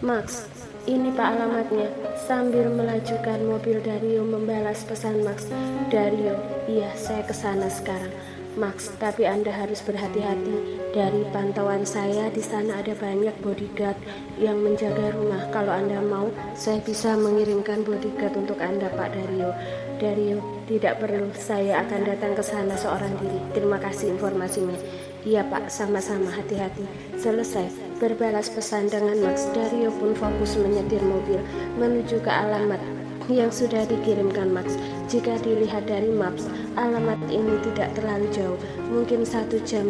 Max, ini Pak alamatnya. Sambil melajukan mobil, Dario membalas pesan Max. Dario, iya saya kesana sekarang. Max, tapi Anda harus berhati-hati. Dari pantauan saya di sana ada banyak bodyguard yang menjaga rumah. Kalau Anda mau, saya bisa mengirimkan bodyguard untuk Anda, Pak Dario. Dario, tidak perlu. Saya akan datang ke sana seorang diri. Terima kasih informasinya. Iya Pak, sama-sama, hati-hati. Selesai berbalas pesan dengan Max, Dario pun fokus menyetir mobil menuju ke alamat yang sudah dikirimkan Max. Jika dilihat dari maps, alamat ini tidak terlalu jauh, mungkin 1,5 jam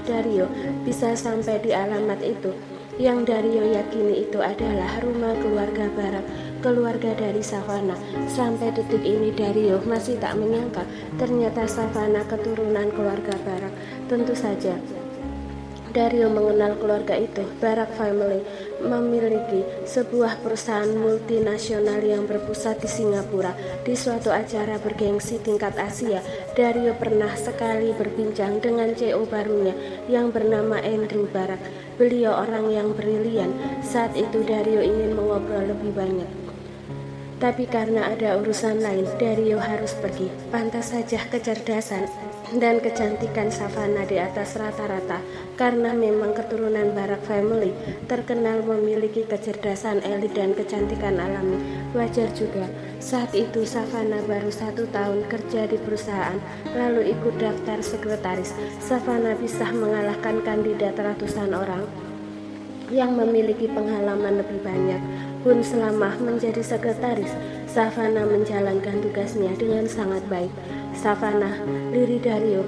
Dario bisa sampai di alamat itu. Yang Dario yakini itu adalah rumah keluarga Barak, keluarga dari Savannah. Sampai detik ini Dario masih tak menyangka ternyata Savannah keturunan keluarga Barak. Tentu saja Dario mengenal keluarga itu. Barak Family memiliki sebuah perusahaan multinasional yang berpusat di Singapura. Di suatu acara bergengsi tingkat Asia, Dario pernah sekali berbincang dengan CEO barunya yang bernama Andrew Barak. Beliau orang yang brilian. Saat itu Dario ingin mengobrol lebih banyak, tapi karena ada urusan lain, Dario harus pergi. Pantas saja kecerdasan dan kecantikan Savannah di atas rata-rata, karena memang keturunan Barak Family terkenal memiliki kecerdasan elit dan kecantikan alami. Wajar juga, saat itu Savannah baru 1 tahun kerja di perusahaan, lalu ikut daftar sekretaris. Savannah bisa mengalahkan kandidat ratusan orang yang memiliki pengalaman lebih banyak. Pun selama menjadi sekretaris, Savannah menjalankan tugasnya dengan sangat baik. Savannah, lirik Dario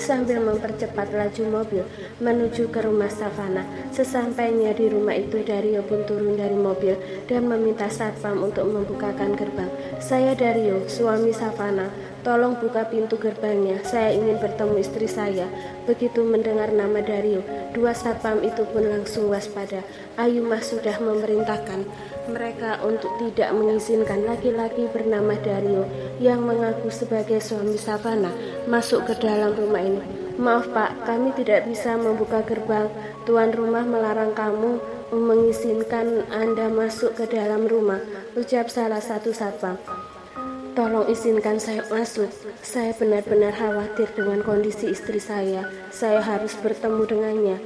sambil mempercepat laju mobil menuju ke rumah Savannah. Sesampainya di rumah itu, Dario pun turun dari mobil dan meminta satpam untuk membukakan gerbang. Saya Dario, suami Savannah. Tolong buka pintu gerbangnya, saya ingin bertemu istri saya. Begitu mendengar nama Dario, dua satpam itu pun langsung waspada. Ayumah sudah memerintahkan mereka untuk tidak mengizinkan laki-laki bernama Dario yang mengaku sebagai suami Savannah masuk ke dalam rumah ini. Maaf Pak, kami tidak bisa membuka gerbang. Tuan rumah melarang kamu mengizinkan Anda masuk ke dalam rumah, ucap salah satu satpam. Tolong izinkan saya masuk. Saya benar-benar khawatir dengan kondisi istri saya. Saya harus bertemu dengannya.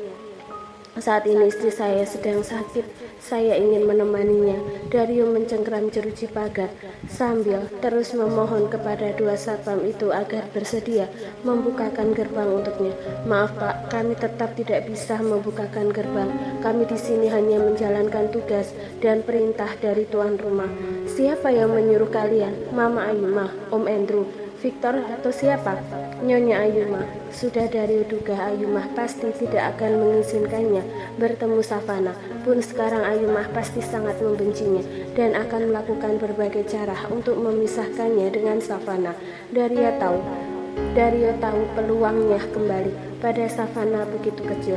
Saat ini istri saya sedang sakit. Saya ingin menemaninya. Dario mencengkram jeruji pagar sambil terus memohon kepada dua satpam itu agar bersedia membukakan gerbang untuknya. Maaf Pak, kami tetap tidak bisa membukakan gerbang. Kami di sini hanya menjalankan tugas dan perintah dari tuan rumah. Siapa yang menyuruh kalian? Mama Ayumah, Om Andrew, Victor atau siapa? Nyonya Ayumah. Sudah Dario duga Ayumah pasti tidak akan mengizinkannya bertemu Savannah. Pun sekarang Ayumah pasti sangat membencinya dan akan melakukan berbagai cara untuk memisahkannya dengan Savannah. Dario tahu peluangnya kembali pada Savannah begitu kecil.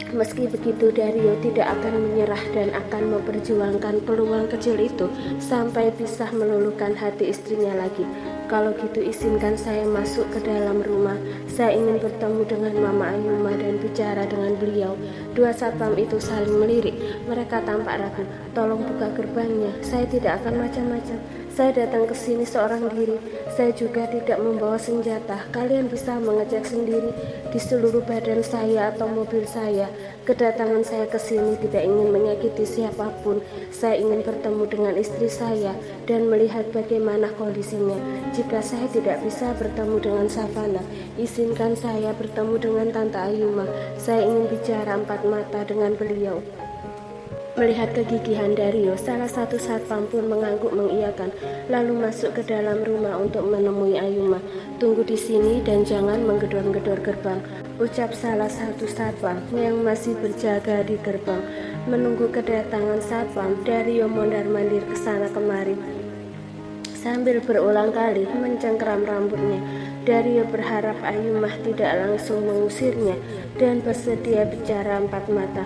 Meski begitu, Dario tidak akan menyerah dan akan memperjuangkan peluang kecil itu sampai bisa meluluhkan hati istrinya lagi. Kalau gitu izinkan saya masuk ke dalam rumah. Saya ingin bertemu dengan Mama Ayumah dan bicara dengan beliau. Dua satpam itu saling melirik. Mereka tampak ragu. Tolong buka gerbangnya. Saya tidak akan macam-macam. Saya datang ke sini seorang diri. Saya juga tidak membawa senjata. Kalian bisa mengecek sendiri di seluruh badan saya atau mobil saya. Kedatangan saya ke sini tidak ingin menyakiti siapapun. Saya ingin bertemu dengan istri saya dan melihat bagaimana kondisinya. Jika saya tidak bisa bertemu dengan Savannah, izinkan saya bertemu dengan Tante Ayumah. Saya ingin bicara empat mata dengan beliau. Melihat kegigihan Dario, salah satu satpam pun mengangguk mengiyakan, lalu masuk ke dalam rumah untuk menemui Ayumah. Tunggu di sini dan jangan menggedor-gedor gerbang, ucap salah satu satpam yang masih berjaga di gerbang. Menunggu kedatangan satpam, Dario mondar-mandir ke sana kemari sambil berulang kali mencengkram rambutnya. Dario berharap Ayumah tidak langsung mengusirnya dan bersedia bicara empat mata.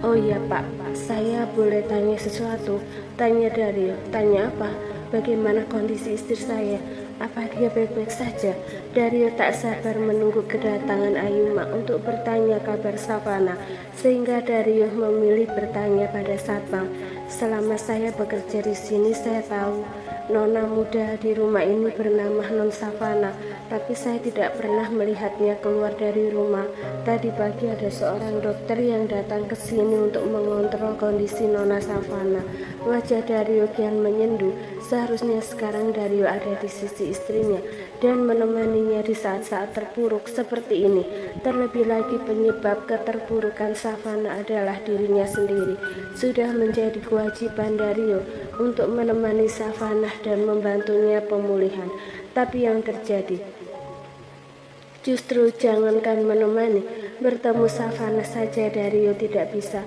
Oh iya Pak, saya boleh tanya sesuatu? Tanya Dario. Tanya apa? Bagaimana kondisi istri saya? Apa dia baik-baik saja? Dario tak sabar menunggu kedatangan Ayuma untuk bertanya kabar Savana, sehingga Dario memilih bertanya pada satpam. Selama saya bekerja di sini, saya tahu nona muda di rumah ini bernama Non Savana, tapi saya tidak pernah melihatnya keluar dari rumah. Tadi pagi ada seorang dokter yang datang ke sini untuk mengontrol kondisi Nona Savana. Wajah Dario kian menyendu. Seharusnya sekarang Dario ada di sisi istrinya dan menemaninya di saat-saat terpuruk seperti ini. Terlebih lagi penyebab keterpurukan Savana adalah dirinya sendiri. Sudah menjadi kewajiban Dario untuk menemani Savana dan membantunya pemulihan. Tapi yang terjadi, justru jangankan menemani, bertemu Savana saja Dario tidak bisa.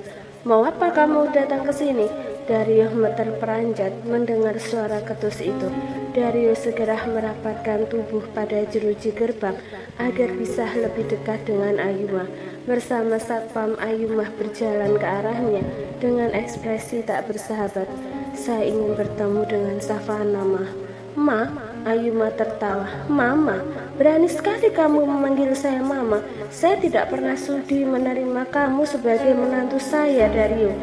Mau apa kamu datang ke sini? Dario terperanjat mendengar suara ketus itu. Dario segera merapatkan tubuh pada jeruji gerbang agar bisa lebih dekat dengan Ayuma. Bersama satpam, Ayuma berjalan ke arahnya dengan ekspresi tak bersahabat. Saya ingin bertemu dengan Savana, Ma. Ayuma tertawa. Mama, berani sekali kamu memanggil saya Mama. Saya tidak pernah sudi menerima kamu sebagai menantu saya, Dario.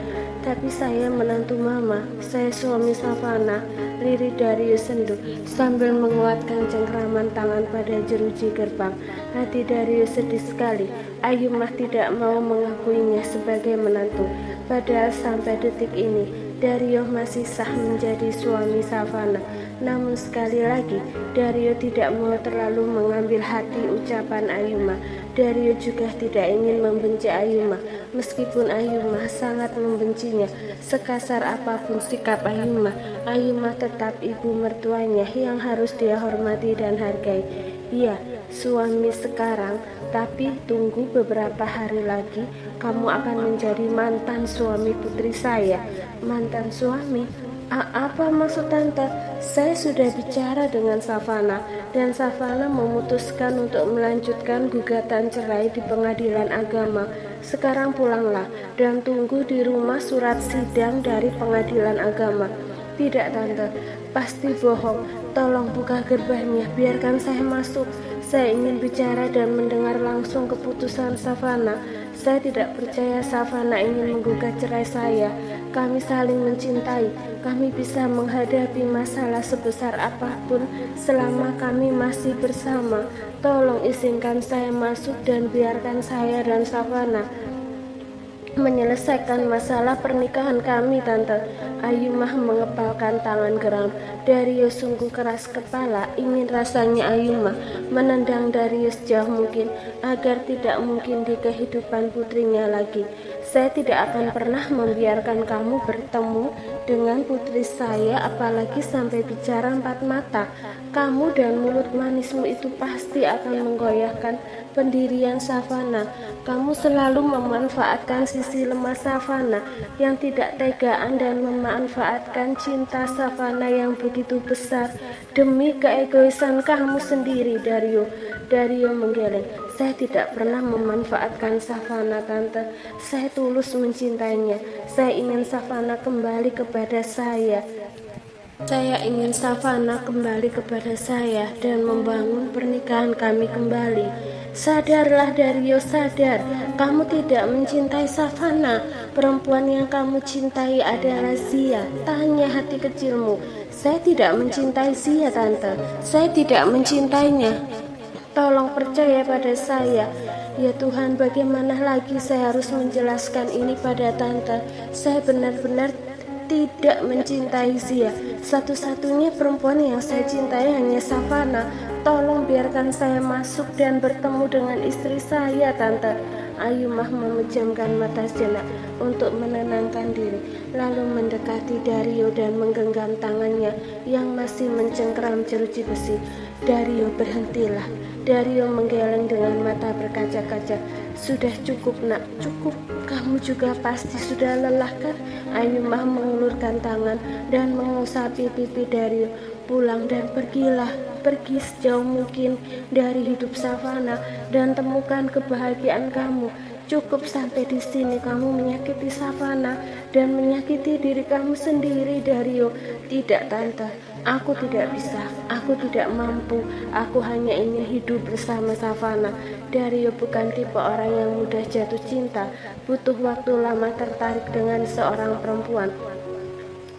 Tapi saya menantu Mama, saya suami Savana. Lirik Dario sendu sambil menguatkan cengkraman tangan pada jeruji gerbang. Hati Dario sedih sekali. Ayumah tidak mau mengakuinya sebagai menantu. Padahal sampai detik ini Dario masih sah menjadi suami Savana. Namun sekali lagi Dario tidak mau terlalu mengambil hati ucapan Ayuma. Dario juga tidak ingin membenci Ayuma, meskipun Ayuma sangat membencinya. Sekasar apapun sikap Ayuma, Ayuma tetap ibu mertuanya yang harus dia hormati dan hargai. Iya, suami sekarang, tapi tunggu beberapa hari lagi kamu akan menjadi mantan suami putri saya. Mantan suami? Apa maksud tante? Saya sudah bicara dengan Savana dan Savana memutuskan untuk melanjutkan gugatan cerai di pengadilan agama. Sekarang pulanglah dan tunggu di rumah surat sidang dari pengadilan agama. Tidak tante, pasti bohong. Tolong buka gerbangnya, biarkan saya masuk. Saya ingin bicara dan mendengar langsung keputusan Savana. Saya tidak percaya Savana ingin menggugat cerai saya. Kami saling mencintai. Kami bisa menghadapi masalah sebesar apapun selama kami masih bersama. Tolong izinkan saya masuk dan biarkan saya dan Savana menyelesaikan masalah pernikahan kami, Tante. Ayumah mengepalkan tangan geram. Dario sungguh keras kepala. Ingin rasanya Ayumah menendang Dario sejauh mungkin agar tidak mungkin di kehidupan putrinya lagi. Saya tidak akan pernah membiarkan kamu bertemu dengan putri saya, apalagi sampai bicara empat mata. Kamu dan mulut manismu itu pasti akan menggoyahkan pendirian Savana. Kamu selalu memanfaatkan sisi lemah Savana yang tidak tegaan dan memanfaatkan cinta Savana yang begitu besar demi keegoisan kamu sendiri, Dario. Dario menggeleng. Saya tidak pernah memanfaatkan Savana, Tante. Saya tulus mencintainya. Saya ingin Savana kembali kepada saya. Saya ingin Savana kembali kepada saya dan membangun pernikahan kami kembali. Sadarlah Dario, sadar. Kamu tidak mencintai Savana. Perempuan yang kamu cintai adalah Zia. Tanya hati kecilmu. Saya tidak mencintai Zia, Tante. Saya tidak mencintainya. Tolong percaya pada saya. Ya Tuhan, bagaimana lagi saya harus menjelaskan ini pada Tante? Saya benar-benar tidak mencintai Zia. Satu-satunya perempuan yang saya cintai hanya Savana. Tolong biarkan saya masuk dan bertemu dengan istri saya, Tante. Ayumah memejamkan mata sejenak untuk menenangkan diri, lalu mendekati Dario dan menggenggam tangannya yang masih mencengkram jeruji besi. Dario, berhentilah. Dario menggeleng dengan mata berkaca-kaca. Sudah cukup, nak, cukup. Kamu juga pasti sudah lelah, kan? Ayumah mengulurkan tangan dan mengusapi pipi Dario. Pulang dan pergilah. Pergi sejauh mungkin dari hidup Savana dan temukan kebahagiaan kamu. Cukup sampai di sini kamu menyakiti Savana dan menyakiti diri kamu sendiri, Dario. Tidak, Tante. Aku tidak bisa, aku tidak mampu, aku hanya ingin hidup bersama Savana. Dario bukan tipe orang yang mudah jatuh cinta, butuh waktu lama tertarik dengan seorang perempuan.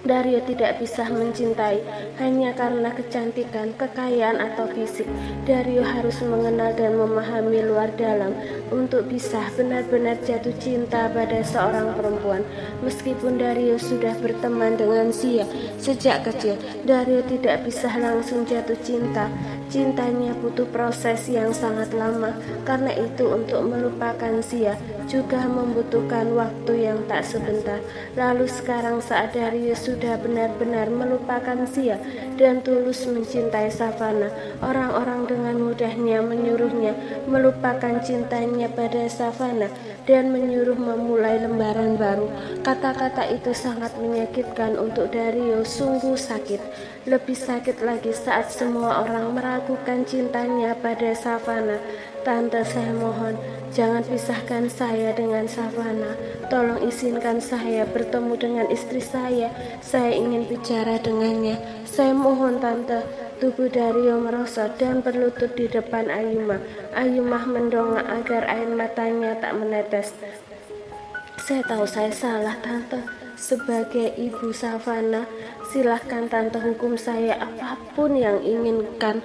Dario tidak bisa mencintai hanya karena kecantikan, kekayaan, atau fisik. Dario harus mengenal dan memahami luar dalam untuk bisa benar-benar jatuh cinta pada seorang perempuan. Meskipun Dario sudah berteman dengan Sia sejak kecil, Dario tidak bisa langsung jatuh cinta. Cintanya butuh proses yang sangat lama. Karena itu untuk melupakan Sia juga membutuhkan waktu yang tak sebentar. Lalu sekarang saat Dario sudah benar-benar melupakan Sia dan tulus mencintai Savana, orang-orang dengan mudahnya menyuruhnya melupakan cintanya pada Savana dan menyuruh memulai lembaran baru. Kata-kata itu sangat menyakitkan untuk Dario, sungguh sakit. Lebih sakit lagi saat semua orang meragukan cintanya pada Savana. Tante, saya mohon, jangan pisahkan saya dengan Savana. Tolong izinkan saya bertemu dengan istri saya. Saya ingin bicara dengannya. Saya mohon, Tante. Tubuh Dario merosot dan berlutut di depan Ayuma. Ayuma mendongak agar air matanya tak menetes. Saya tahu saya salah, Tante. Sebagai ibu Savana, silahkan Tante hukum saya apapun yang inginkan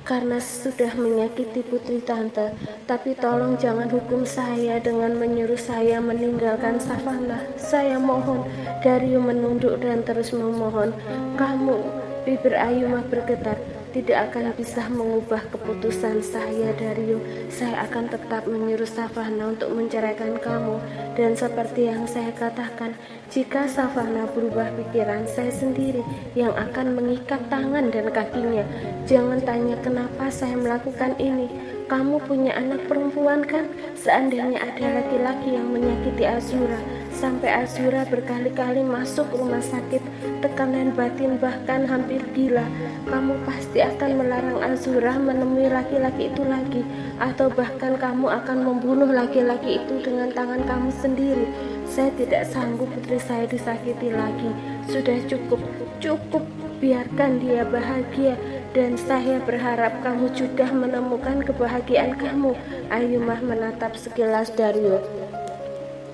karena sudah menyakiti putri Tante. Tapi tolong jangan hukum saya dengan menyuruh saya meninggalkan Savana. Saya mohon. Dario menunduk dan terus memohon. Kamu, bibir Ayuma bergetar. Tidak akan bisa mengubah keputusan saya, Dario. Saya akan tetap menyuruh Savana untuk menceraikan kamu. Dan seperti yang saya katakan, jika Savana berubah pikiran, saya sendiri yang akan mengikat tangan dan kakinya. Jangan tanya kenapa saya melakukan ini. Kamu punya anak perempuan kan? Seandainya ada laki-laki yang menyakiti Azura, sampai Azura berkali-kali masuk rumah sakit, tekanan batin bahkan hampir gila, kamu pasti akan melarang Azura menemui laki-laki itu lagi, atau bahkan kamu akan membunuh laki-laki itu dengan tangan kamu sendiri. Saya tidak sanggup putri saya disakiti lagi. Sudah cukup, cukup. Biarkan dia bahagia, dan saya berharap kamu juga menemukan kebahagiaan kamu. Ayumah menatap sekilas Dario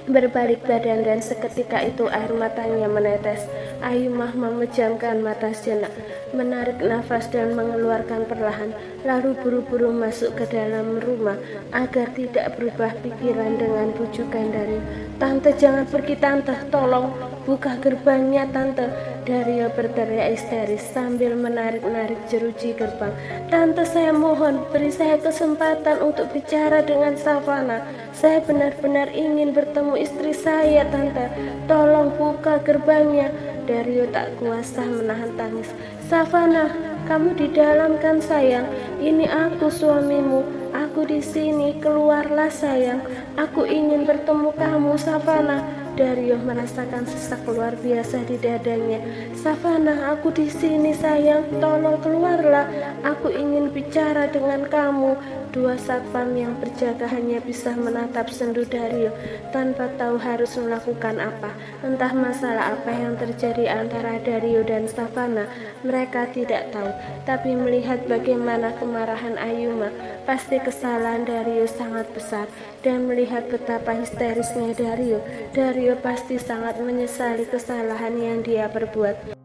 berbalik badan dan seketika itu air matanya menetes. Ayumah memejamkan mata sejenak, menarik nafas dan mengeluarkan perlahan, lalu buru-buru masuk ke dalam rumah agar tidak berubah pikiran dengan bujukan Dario. Tante, jangan pergi, Tante, tolong buka gerbangnya, Tante. Dario berteriak histeris sambil menarik-narik jeruji gerbang. Tante, saya mohon, beri saya kesempatan untuk bicara dengan Savana. Saya benar-benar ingin bertemu istri saya, Tante. Tolong buka gerbangnya. Dario tak kuasa menahan tangis. Savana, kamu di dalam kan, sayang? Ini aku, suamimu. Aku di sini. Keluarlah, sayang. Aku ingin bertemu kamu, Savana. Dario merasakan sesak luar biasa di dadanya. Savana, aku di sini, sayang. Tolong keluarlah. Aku ingin bicara dengan kamu. Dua satpam yang berjaga hanya bisa menatap sendu Dario tanpa tahu harus melakukan apa. Entah masalah apa yang terjadi antara Dario dan Savana, mereka tidak tahu. Tapi melihat bagaimana kemarahan Ayuma, pasti kesalahan Dario sangat besar. Dan melihat betapa histerisnya Dario pasti sangat menyesali kesalahan yang dia perbuat.